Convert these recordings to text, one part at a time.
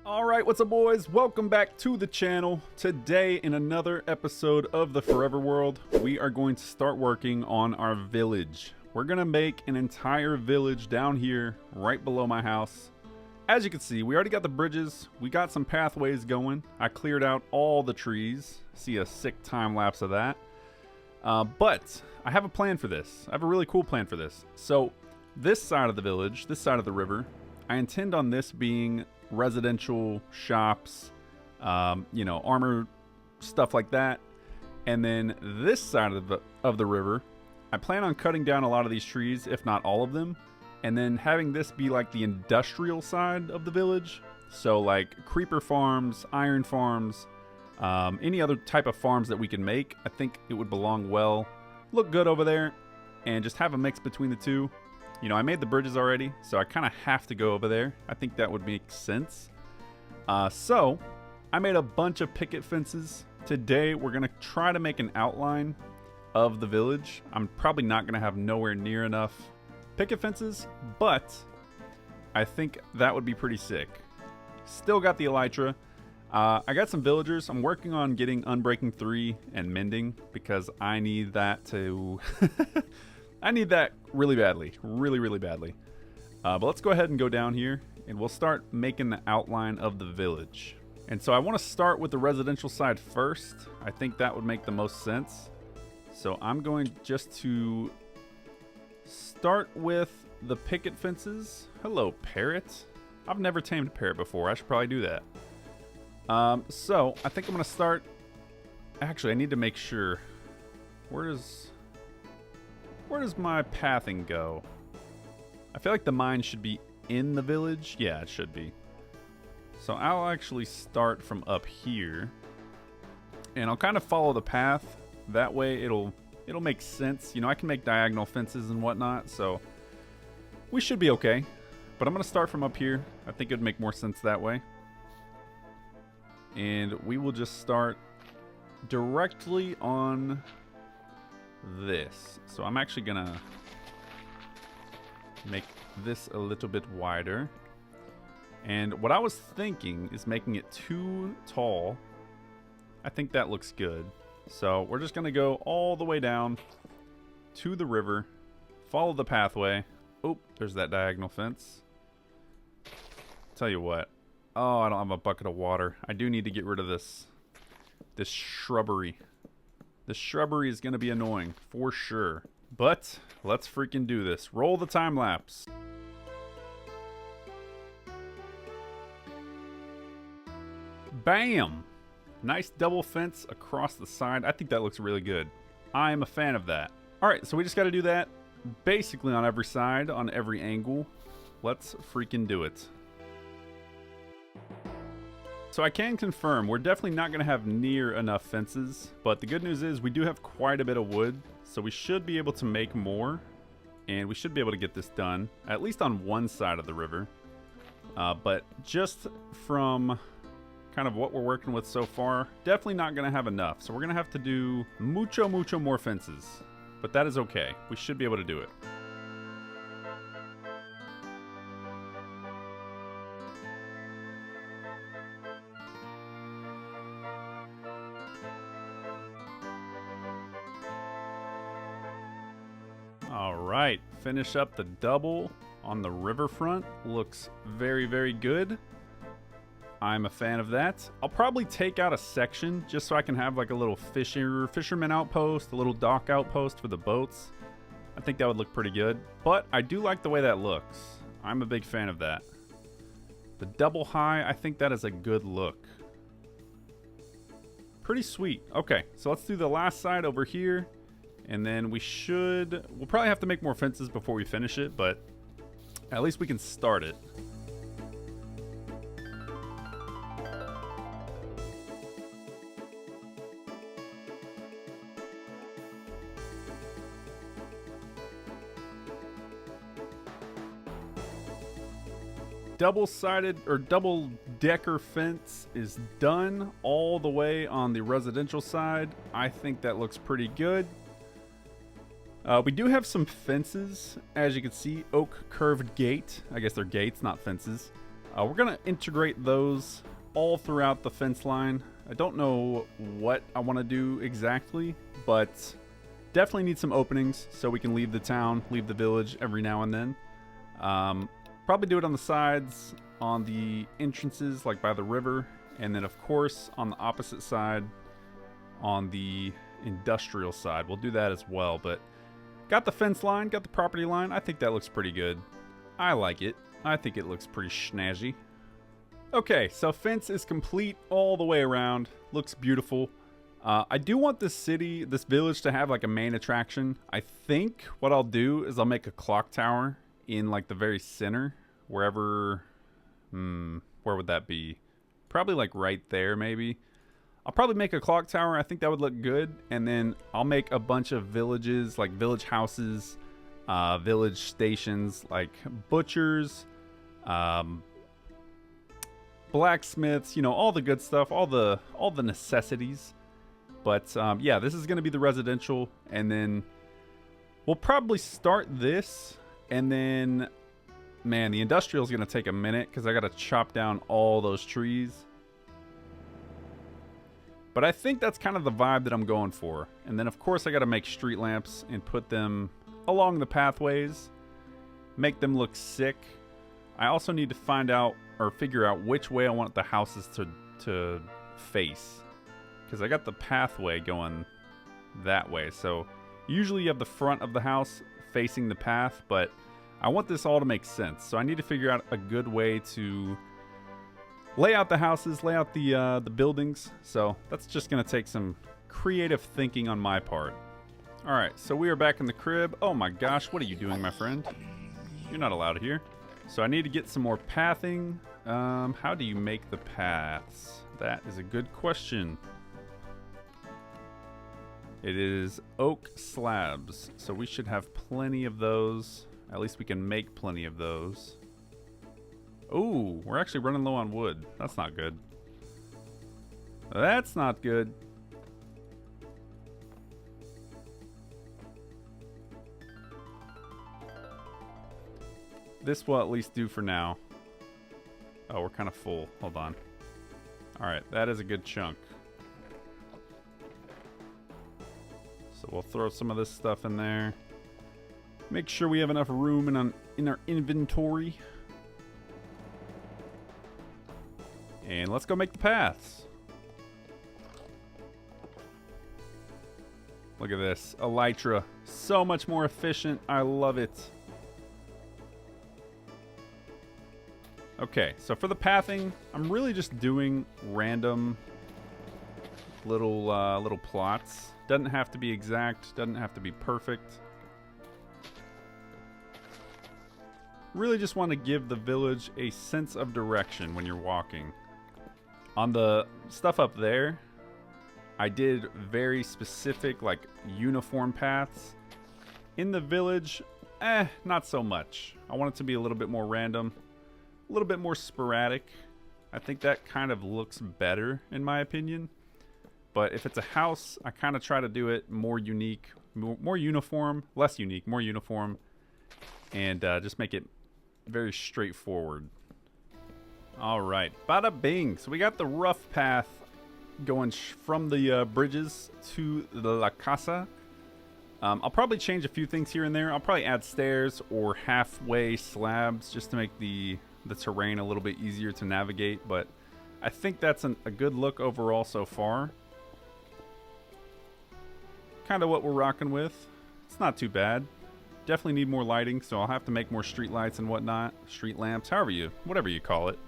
Alright, what's up boys? Welcome back to the channel. Today in another episode of the Forever World, we are going to start working on our village. We're going to make an entire village down here right below my house. As you can see, we already got the bridges, we got some pathways going. I cleared out all the trees. See a sick time lapse of that. But I have a plan for this. I have a really cool plan for this. So this side of the village, this side of the river, I intend on this being residential shops, armor, stuff like that. And then this side of the river, I plan on cutting down a lot of these trees, if not all of them, and then having this be like the industrial side of the village. So like creeper farms, iron farms, any other type of farms that we can make. I think it would belong well, look good over there, and just have a mix between the two. You know, I made the bridges already, so I kind of have to go over there. I think that would make sense. So, I made a bunch of picket fences. Today, we're going to try to make an outline of the village. I'm probably not going to have nowhere near enough picket fences, but I think that would be pretty sick. Still got the elytra. I got some villagers. I'm working on getting Unbreaking 3 and Mending because I need that to... I need that really badly. Really, really badly. But let's go ahead and go down here and we'll start making the outline of the village. And so I want to start with the residential side first. I think that would make the most sense. So I'm going just to start with the picket fences. Hello, parrot. I've never tamed a parrot before. I should probably do that. So I think I'm going to start... Actually, I need to make sure. Where does my pathing go? I feel like the mine should be in the village. Yeah, it should be. So I'll actually start from up here. And I'll kind of follow the path. That way it'll make sense. You know, I can make diagonal fences and whatnot, so we should be okay. But I'm going to start from up here. I think it would make more sense that way. And we will just start directly on this. So I'm actually gonna make this a little bit wider. And what I was thinking is making it too tall. I think that looks good. So we're just gonna go all the way down to the river, follow the pathway. Oh, there's that diagonal fence. Tell you what. Oh, I don't have a bucket of water. I do need to get rid of this shrubbery. The shrubbery is going to be annoying, for sure. But, let's freaking do this. Roll the time lapse. Bam! Nice double fence across the side. I think that looks really good. I am a fan of that. Alright, so we just got to do that basically on every side, on every angle. Let's freaking do it. So I can confirm, we're definitely not going to have near enough fences, but the good news is we do have quite a bit of wood, so we should be able to make more, and we should be able to get this done, at least on one side of the river. But just from kind of what we're working with so far, definitely not going to have enough, so we're going to have to do mucho more fences, but that is okay. We should be able to do it. Alright, finish up the double on the riverfront. Looks very, very good. I'm a fan of that. I'll probably take out a section just so I can have like a little fisherman outpost, a little dock outpost for the boats. I think that would look pretty good. But I do like the way that looks. I'm a big fan of that. The double high, I think that is a good look. Pretty sweet. Okay, so let's do the last side over here. And then we'll probably have to make more fences before we finish it, but at least we can start it. Double-sided or double-decker fence is done all the way on the residential side. I think that looks pretty good. We do have some fences, as you can see, oak curved gate. I guess they're gates, not fences. We're going to integrate those all throughout the fence line. I don't know what I want to do exactly, but definitely need some openings so we can leave the town, leave the village every now and then. Probably do it on the sides, on the entrances, like by the river, and then of course on the opposite side, on the industrial side. We'll do that as well, but got the fence line, got the property line. I think that looks pretty good. I like it. I think it looks pretty snazzy. Okay, so fence is complete all the way around. Looks beautiful. I do want this city, this village, to have like a main attraction. I think what I'll do is I'll make a clock tower in like the very center, wherever, where would that be? Probably like right there, maybe. I'll probably make a clock tower. I think that would look good. And then I'll make a bunch of villages, like village houses, village stations, like butchers, blacksmiths, you know, all the good stuff, all the necessities. But yeah, this is going to be the residential, and then we'll probably start this, and then, man, the industrial is going to take a minute because I got to chop down all those trees. But I think that's kind of the vibe that I'm going for. And then, of course, I got to make street lamps and put them along the pathways, make them look sick. I also need to find out or figure out which way I want the houses to face, because I got the pathway going that way. So usually you have the front of the house facing the path, but I want this all to make sense. So I need to figure out a good way to lay out the houses, lay out the buildings. So that's just going to take some creative thinking on my part. All right, so we are back in the crib. Oh my gosh, what are you doing, my friend? You're not allowed here. So I need to get some more pathing. How do you make the paths? That is a good question. It is oak slabs, so we should have plenty of those. At least we can make plenty of those. Ooh, we're actually running low on wood. That's not good. That's not good. This will at least do for now. Oh, we're kind of full. Hold on. All right, that is a good chunk. So we'll throw some of this stuff in there. Make sure we have enough room in our inventory. And let's go make the paths. Look at this. Elytra. So much more efficient. I love it. Okay, so for the pathing, I'm really just doing random little plots. Doesn't have to be exact, doesn't have to be perfect. Really just want to give the village a sense of direction when you're walking. On the stuff up there, I did very specific, like, uniform paths. In the village, not so much. I want it to be a little bit more random, a little bit more sporadic. I think that kind of looks better, in my opinion. But if it's a house, I kind of try to do it more unique, more uniform, less unique, more uniform, and just make it very straightforward. All right, bada bing. So we got the rough path going from the bridges to the La Casa. I'll probably change a few things here and there. I'll probably add stairs or halfway slabs just to make the terrain a little bit easier to navigate. But I think that's a good look overall so far. Kind of what we're rocking with. It's not too bad. Definitely need more lighting, so I'll have to make more street lights and whatnot. Street lamps, whatever you call it.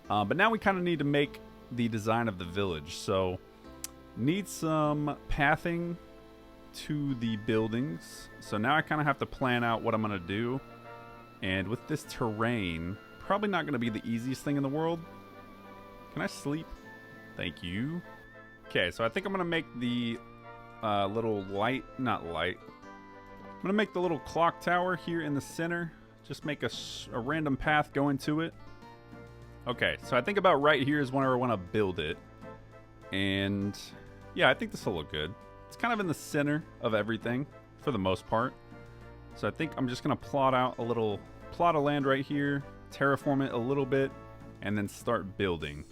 But now we kind of need to make the design of the village. So need some pathing to the buildings. So now I kind of have to plan out what I'm going to do. And with this terrain, probably not going to be the easiest thing in the world. Can I sleep? Thank you. Okay, so I think I'm going to make the little light, not light. I'm going to make the little clock tower here in the center. Just make a random path going to it. Okay, so I think about right here is whenever I want to build it. And yeah, I think this will look good. It's kind of in the center of everything for the most part. So I think I'm just going to plot out a little plot of land right here. terraform it a little bit, and then start building.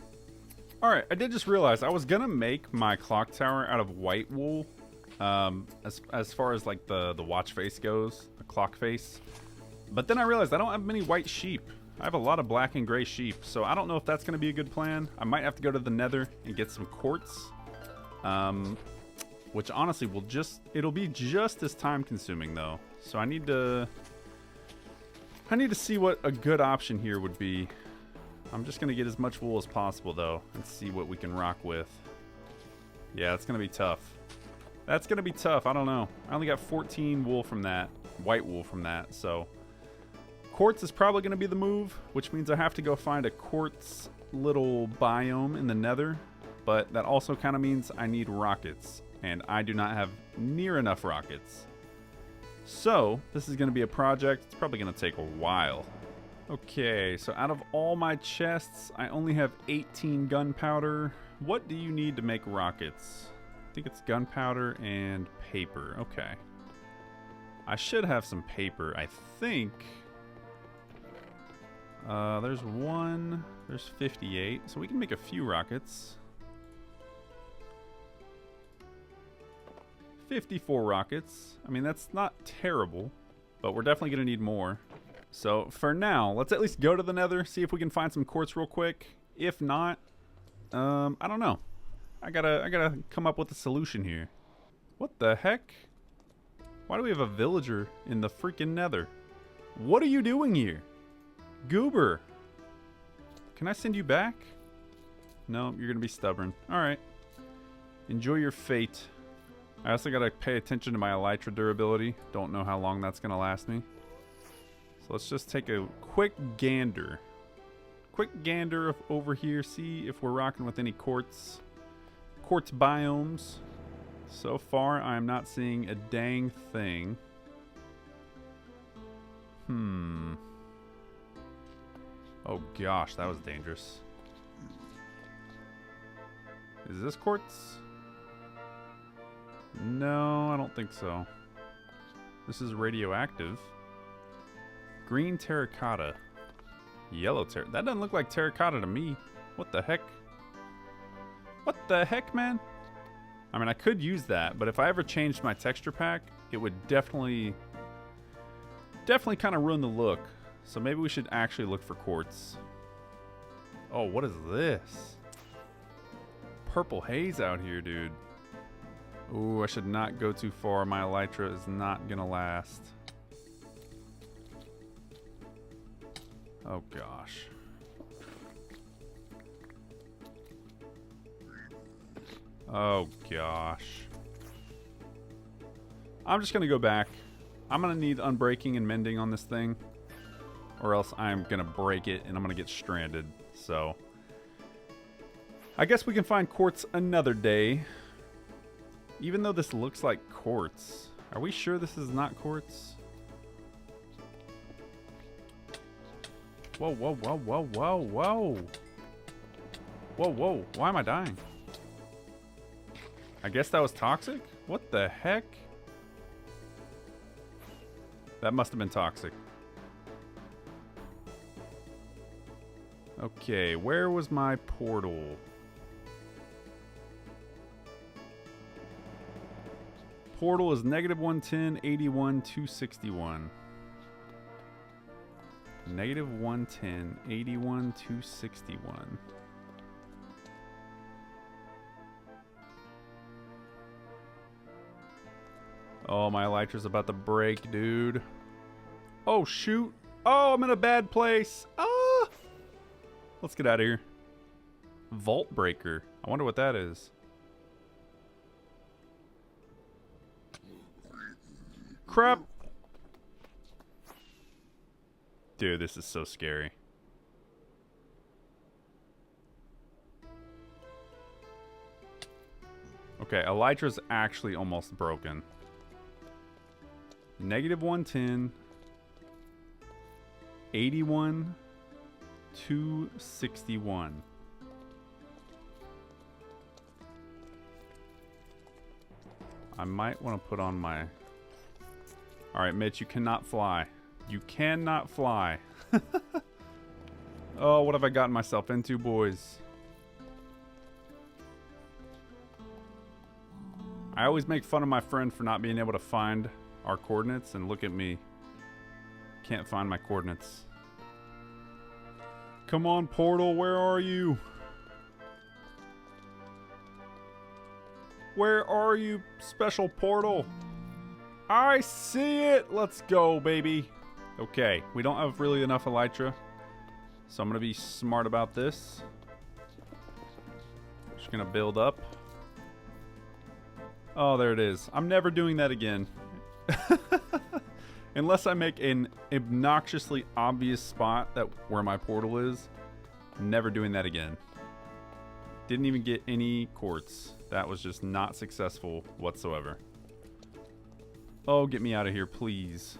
Alright, I did just realize I was gonna make my clock tower out of white wool. As far as like the watch face goes, the clock face. But then I realized I don't have many white sheep. I have a lot of black and gray sheep, so I don't know if that's gonna be a good plan. I might have to go to the Nether and get some quartz. Which honestly it'll be just as time consuming though. So I need to see what a good option here would be. I'm just gonna get as much wool as possible though and see what we can rock with. Yeah, it's gonna be tough. That's gonna be tough. I don't know. I only got 14 wool from that, white wool from that, so quartz is probably gonna be the move, which means I have to go find a quartz little biome in the Nether, but that also kind of means I need rockets, and I do not have near enough rockets. So this is gonna be a project. It's probably gonna take a while. Okay, so out of all my chests, I only have 18 gunpowder. What do you need to make rockets? I think it's gunpowder and paper. Okay. I should have some paper, I think. There's 58, so we can make a few rockets. 54 rockets. I mean, that's not terrible, but we're definitely gonna need more. So for now, let's at least go to the Nether, see if we can find some quartz real quick. If not, I don't know. I gotta come up with a solution here. What the heck? Why do we have a villager in the freaking Nether? What are you doing here? Goober. Can I send you back? No, you're gonna be stubborn. Alright. Enjoy your fate. I also gotta pay attention to my elytra durability. Don't know how long that's gonna last me. So let's just take a quick gander. Quick gander over here, see if we're rocking with any quartz biomes. So far, I'm not seeing a dang thing. Oh gosh, that was dangerous. Is this quartz? No, I don't think so. This is radioactive. Green terracotta. Yellow terracotta. That doesn't look like terracotta to me. What the heck? What the heck, man? I mean, I could use that, but if I ever changed my texture pack, it would definitely kind of ruin the look. So maybe we should actually look for quartz. Oh, what is this? Purple haze out here, dude. Ooh, I should not go too far. My elytra is not gonna last. Oh gosh. Oh gosh. I'm just gonna go back. I'm gonna need unbreaking and mending on this thing, or else I'm gonna break it and I'm gonna get stranded. So I guess we can find quartz another day. Even though this looks like quartz. Are we sure this is not quartz? Whoa, whoa, whoa, whoa, whoa, whoa. Whoa, whoa. Why am I dying? I guess that was toxic? What the heck? That must have been toxic. Okay, where was my portal? Portal is -110, 81, 261. -110, 81, 261. Oh, my elytra's about to break, dude. Oh, shoot. Oh, I'm in a bad place. Ah! Let's get out of here. Vault breaker. I wonder what that is. Crap. Dude, this is so scary. Okay, elytra's actually almost broken. -110, 81, 261. I might want to put on my... Alright, Mitch, you cannot fly. You cannot fly. Oh, what have I gotten myself into, boys? I always make fun of my friend for not being able to find our coordinates, and look at me. Can't find my coordinates. Come on, portal, where are you? Where are you, special portal? I see it! Let's go, baby. Okay, we don't have really enough elytra, so I'm gonna be smart about this. Just gonna build up. Oh, there it is. I'm never doing that again. Unless I make an obnoxiously obvious spot that where my portal is. I'm never doing that again. Didn't even get any quartz. That was just not successful whatsoever. Oh, get me out of here, please.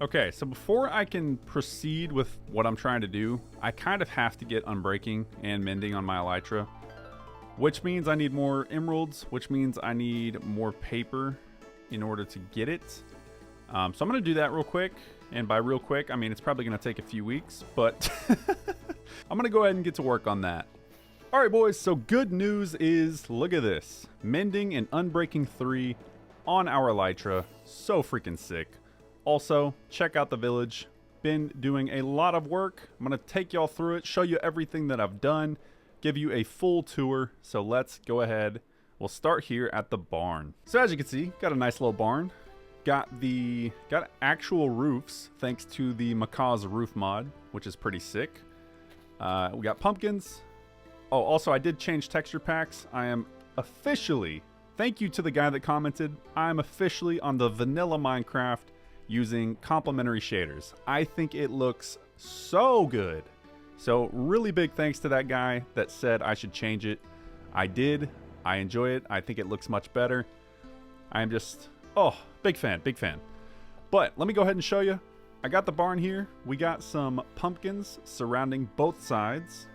Okay, so before I can proceed with what I'm trying to do, I kind of have to get unbreaking and mending on my elytra, which means I need more emeralds, which means I need more paper in order to get it. So I'm going to do that real quick, and by real quick, I mean it's probably going to take a few weeks, but I'm going to go ahead and get to work on that. Alright boys, so good news is, look at this. Mending and unbreaking 3 on our elytra. So freaking sick. Also, check out the village. Been doing a lot of work. I'm going to take y'all through it, show you everything that I've done, give you a full tour. So let's go ahead. We'll start here at the barn. So as you can see, got a nice little barn. Got actual roofs thanks to the Macaw's roof mod, which is pretty sick. We got pumpkins. Oh, also I did change texture packs. I am officially, thank you to the guy that commented, I'm officially on the vanilla Minecraft using complementary shaders. I think it looks so good. So really big thanks to that guy that said I should change it. I did. I enjoy it. I think it looks much better. I'm just, oh, big fan, big fan. But let me go ahead and show you. I got the barn here. We got some pumpkins surrounding both sides.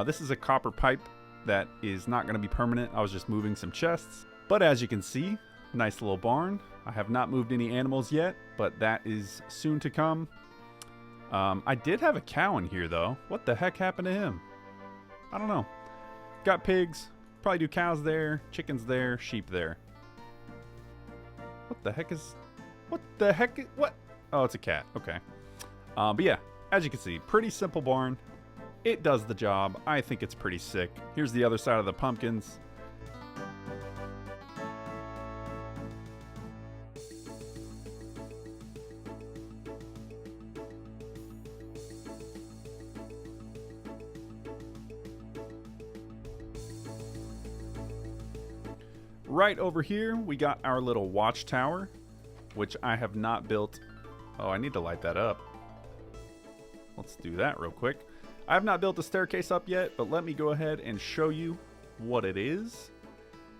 This is a copper pipe that is not going to be permanent. I was just moving some chests. But as you can see, nice little barn. I have not moved any animals yet, but that is soon to come. I did have a cow in here though. What the heck happened to him? I don't know. Got pigs. Probably do cows there, chickens there, sheep there. What the heck is... What? Oh, it's a cat. Okay. But yeah, as you can see, pretty simple barn. It does the job. I think it's pretty sick. Here's the other side of the pumpkins. Right over here, we got our little watchtower, which I have not built. Oh, I need to light that up. Let's do that real quick. I have not built the staircase up yet, but let me go ahead and show you what it is.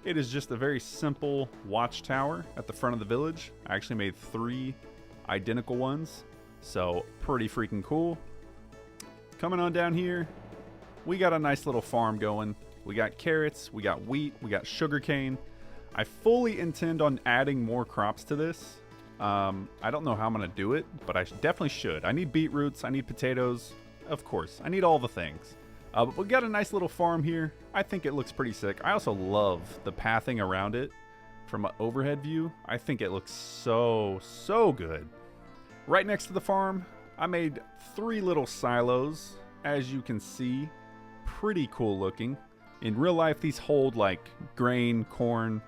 It is just a very simple watchtower at the front of the village. I actually made 3 identical ones, so pretty freaking cool. Coming on down here, we got a nice little farm going. We got carrots, we got wheat, we got sugarcane. I fully intend on adding more crops to this. I don't know how I'm going to do it, but I definitely should. I need beetroots, I need potatoes, of course. I need all the things. But we got a nice little farm here. I think it looks pretty sick. I also love the pathing around it from an overhead view. I think it looks so good. Right next to the farm, I made 3 little silos. As you can see, pretty cool looking. In real life, these hold like grain, corn,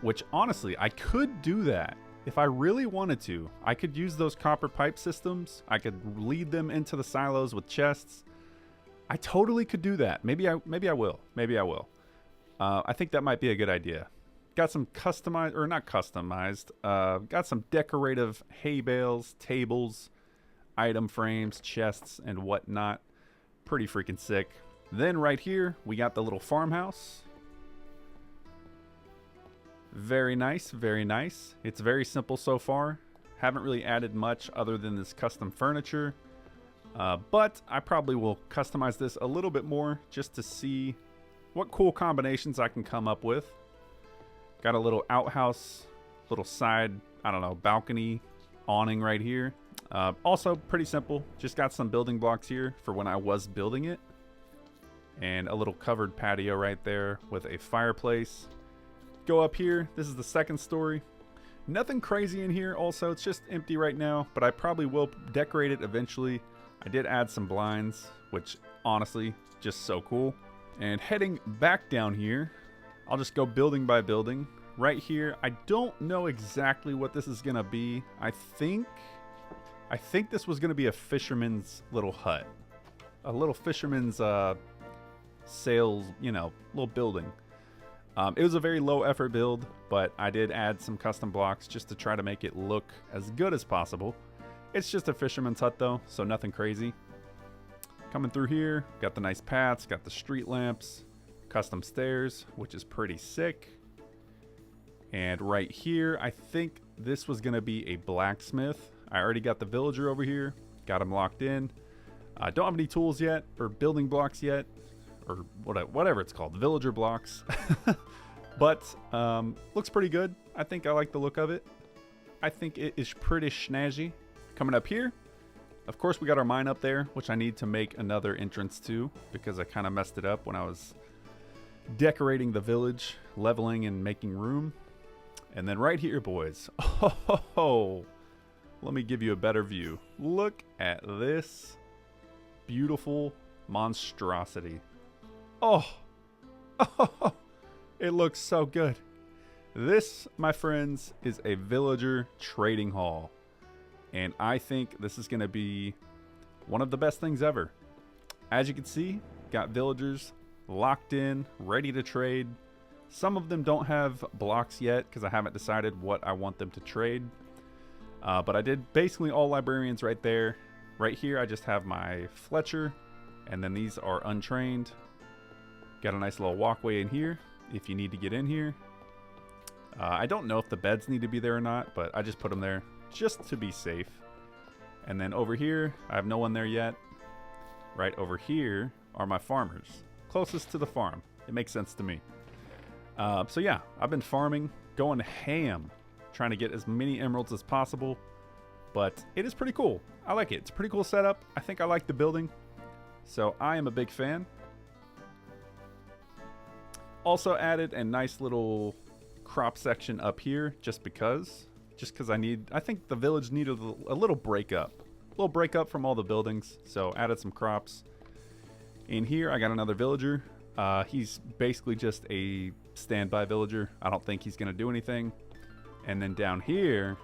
which honestly, I could do that. If I really wanted to, I could use those copper pipe systems. I could lead them into the silos with chests. I totally could do that. Maybe I will. Maybe I will. I think that might be a good idea. Got some customized, or not customized, got some decorative hay bales, tables, item frames, chests, and whatnot. Pretty freaking sick. Then right here, we got the little farmhouse. Very nice, very nice. It's very simple so far. Haven't really added much other than this custom furniture. But I probably will customize this a little bit more just to see what cool combinations I can come up with. Got a little outhouse, little side, I don't know, balcony awning right here. Also pretty simple. Just got some building blocks here for when I was building it. And a little covered patio right there with a fireplace. Go up here. This is the second story. Nothing crazy in here also. It's just empty right now, but I probably will decorate it eventually. I did add some blinds, which honestly, just so cool. And heading back down here, I'll just go building by building. Right here, I don't know exactly what this is gonna be. I think this was gonna be a fisherman's little hut. A little fisherman's sales, you know, little building. It was a very low effort build, but I did add some custom blocks just to try to make it look as good as possible. It's just a fisherman's hut though, so nothing crazy. Coming through here, got the nice paths, got the street lamps, custom stairs, which is pretty sick. And right here, I think this was gonna be a blacksmith. I already got the villager over here, got him locked in. I don't have any tools yet, or building blocks yet, or whatever it's called, villager blocks. But looks pretty good. I think I like the look of it. I think it is pretty snazzy. Coming up here, of course we got our mine up there, which I need to make another entrance to because I kind of messed it up when I was decorating the village, leveling and making room. And then right here, boys, oh, let me give you a better view. Look at this beautiful monstrosity. Oh, it looks so good. This, my friends, is a villager trading hall. And I think this is going to be one of the best things ever. As you can see, got villagers locked in, ready to trade. Some of them don't have blocks yet because I haven't decided what I want them to trade. But I did basically all librarians right there. Right here, I just have my Fletcher. And then these are untrained. Got a nice little walkway in here if you need to get in here. I don't know if the beds need to be there or not, but I just put them there just to be safe. And then over here, I have no one there yet. Right over here are my farmers, closest to the farm. It makes sense to me. So yeah, I've been farming, going ham, trying to get as many emeralds as possible. But it is pretty cool. I like it. It's a pretty cool setup. I think I like the building. So I am a big fan. Also added a nice little crop section up here just because I think the village needed a little breakup. A little breakup from all the buildings. So added some crops. In here I got another villager. He's basically just a standby villager. I don't think he's going to do anything. And then down here,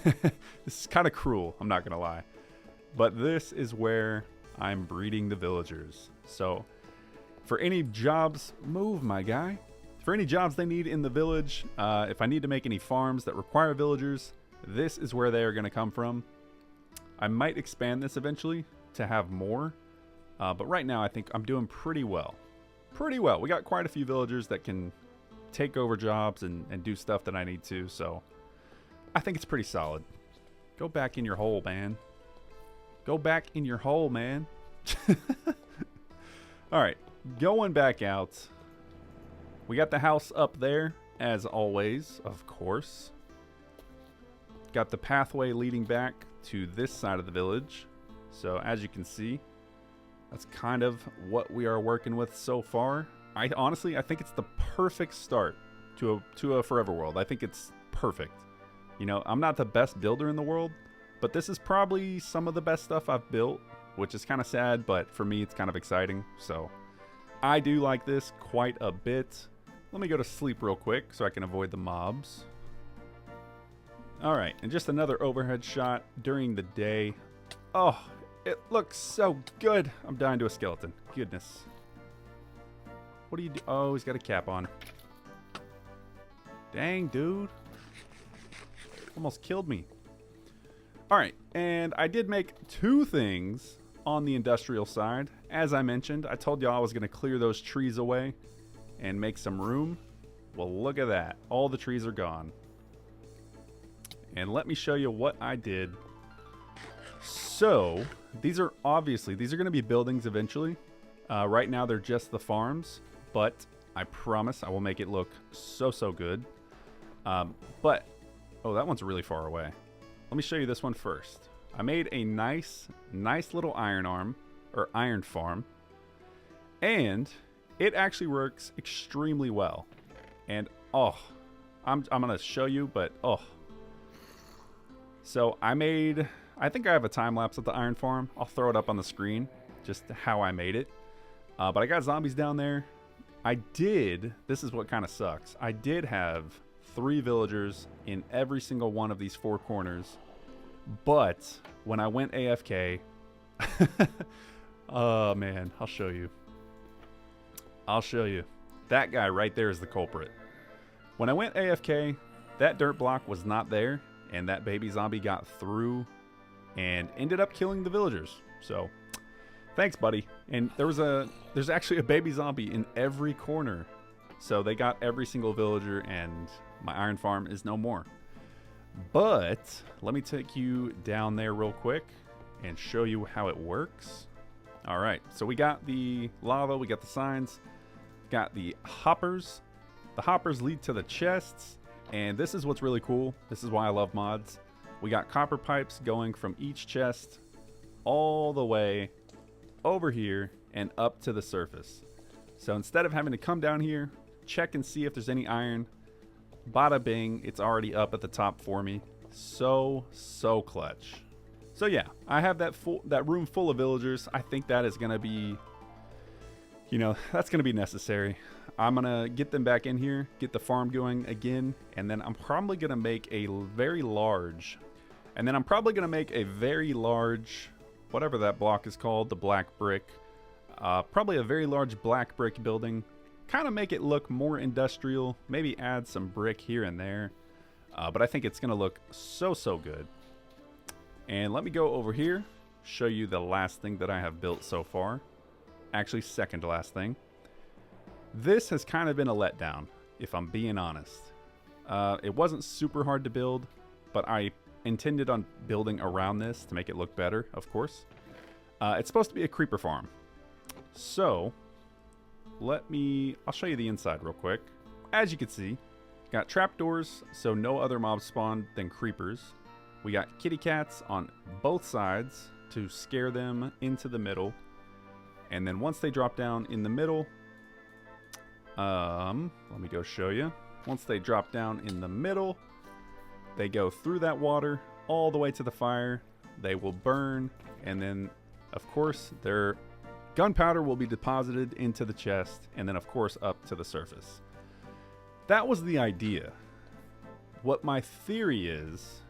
this is kind of cruel, I'm not going to lie. But this is where I'm breeding the villagers. So for any jobs, move my guy. For any jobs they need in the village, if I need to make any farms that require villagers, this is where they are going to come from. I might expand this eventually to have more. But right now I think I'm doing pretty well. Pretty well. We got quite a few villagers that can take over jobs and do stuff that I need to. So I think it's pretty solid. Go back in your hole, man. Go back in your hole, man. Alright, going back out. We got the house up there, as always, of course. Got the pathway leading back to this side of the village. So as you can see, that's kind of what we are working with so far. I think it's the perfect start to a forever world. I think it's perfect. You know, I'm not the best builder in the world, but this is probably some of the best stuff I've built, which is kind of sad, but for me it's kind of exciting. So I do like this quite a bit. Let me go to sleep real quick so I can avoid the mobs. Alright, and just another overhead shot during the day. Oh, it looks so good. I'm dying to a skeleton. Goodness. What do you do? Oh, he's got a cap on. Dang, dude. Almost killed me. Alright, and I did make two things on the industrial side. As I mentioned, I told y'all I was going to clear those trees away and make some room. Well, look at that. All the trees are gone. And let me show you what I did. So, these are going to be buildings eventually. Right now, they're just the farms. But I promise I will make it look so good. Oh, that one's really far away. let me show you this one first. I made a nice little iron farm, and it actually works extremely well. And oh, I'm gonna show you, but oh. So I think I have a time lapse of the iron farm. I'll throw it up on the screen, just how I made it. But I got zombies down there. This is what kind of sucks. I did have 3 villagers in every single one of these 4 corners. But when I went AFK, oh man, I'll show you. That guy right there is the culprit. When I went AFK, that dirt block was not there, and that baby zombie got through and ended up killing the villagers. So thanks, buddy. And there's actually a baby zombie in every corner. So they got every single villager, and my iron farm is no more. But let me take you down there real quick and show you how it works. All right, so we got the lava, we got the signs, got the hoppers. The hoppers lead to the chests, and this is what's really cool. This is why I love mods. We got copper pipes going from each chest all the way over here and up to the surface. So instead of having to come down here, check and see if there's any iron, bada bing, it's already up at the top for me. So clutch. So yeah, I have that room full of villagers. I think that is gonna be, that's gonna be necessary. I'm gonna get them back in here, get the farm going again, and then I'm probably gonna make a very large, whatever that block is called, the black brick, probably a very large black brick building. Kind of make it look more industrial, maybe add some brick here and there, but I think it's gonna look so good. And let me go over here, show you the last thing that I have built so far. Actually, second to last thing. This has kind of been a letdown, if I'm being honest. It wasn't super hard to build, but I intended on building around this to make it look better, of course. It's supposed to be a creeper farm. So I'll show you the inside real quick. As you can see, got trapdoors, so no other mobs spawn than creepers. We got kitty cats on both sides to scare them into the middle. And then once they drop down in the middle, let me go show you. Once they drop down in the middle, they go through that water all the way to the fire. They will burn, and then, of course, their gunpowder will be deposited into the chest, and then, of course, up to the surface. That was the idea. What my theory is,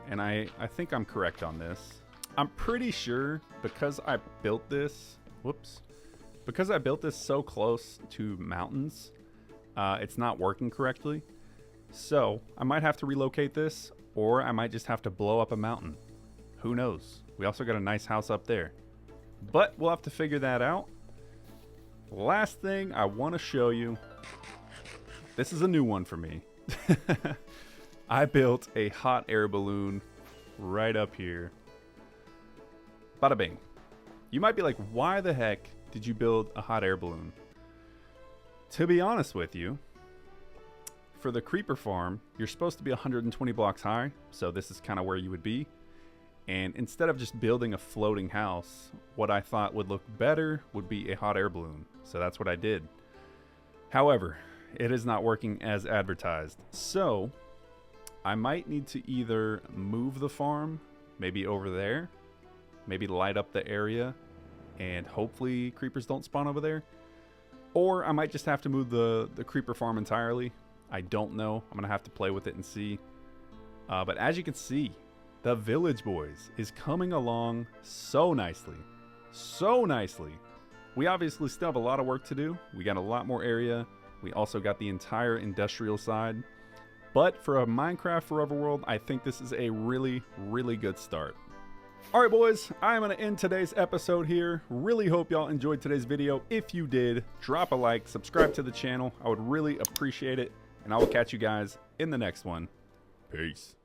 and I think I'm correct on this, I'm pretty sure because I built this, because I built this so close to mountains, it's not working correctly. So I might have to relocate this, or I might just have to blow up a mountain. Who knows? We also got a nice house up there, but we'll have to figure that out. Last thing I want to show you, this is a new one for me. I built a hot air balloon right up here. Bada bing. You might be like, why the heck did you build a hot air balloon? To be honest with you, for the creeper farm, you're supposed to be 120 blocks high, so this is kind of where you would be. And instead of just building a floating house, what I thought would look better would be a hot air balloon. So that's what I did. However, it is not working as advertised. So I might need to either move the farm, maybe over there, maybe light up the area, and hopefully creepers don't spawn over there. Or I might just have to move the creeper farm entirely. I don't know. I'm going to have to play with it and see. But as you can see, the Village Boys is coming along so nicely. So nicely. We obviously still have a lot of work to do. We got a lot more area. We also got the entire industrial side. But for a Minecraft Forever World, I think this is a really, really good start. Alright boys, I'm going to end today's episode here. Really hope y'all enjoyed today's video. If you did, drop a like, subscribe to the channel. I would really appreciate it. And I will catch you guys in the next one. Peace.